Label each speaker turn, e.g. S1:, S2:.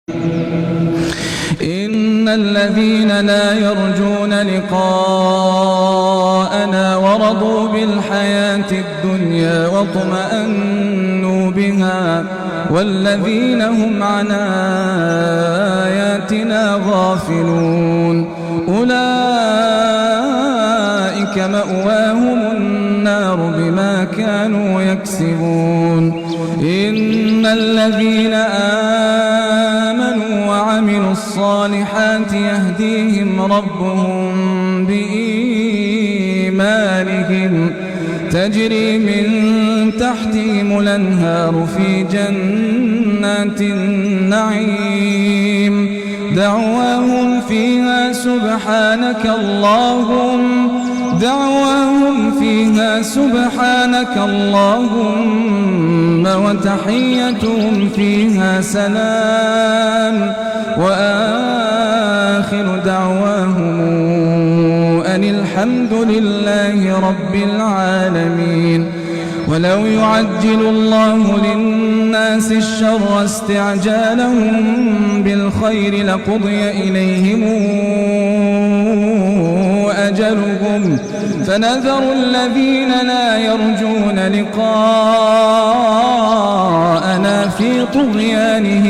S1: إن الذين لا يرجون لقاءنا ورضوا بالحياة الدنيا واطمأنوا بها والذين هم عن آياتنا غافلون أولئك مأواهم النار بما كانوا يكسبون. إن الذين آمنوا وعملوا الصالحات يهديهم ربهم بإيمانهم تجري من تحتهم الأنهار في جنات النعيم دعواهم فيها سبحانك اللهم وتحيتهم فيها سلام وآخر دعواهم أن الحمد لله رب العالمين. ولو يعجل الله للناس الشر استعجالهم بالخير لقضي إليهم أجلهم فنذر الذين لا يرجون لقاءنا في طغيانهم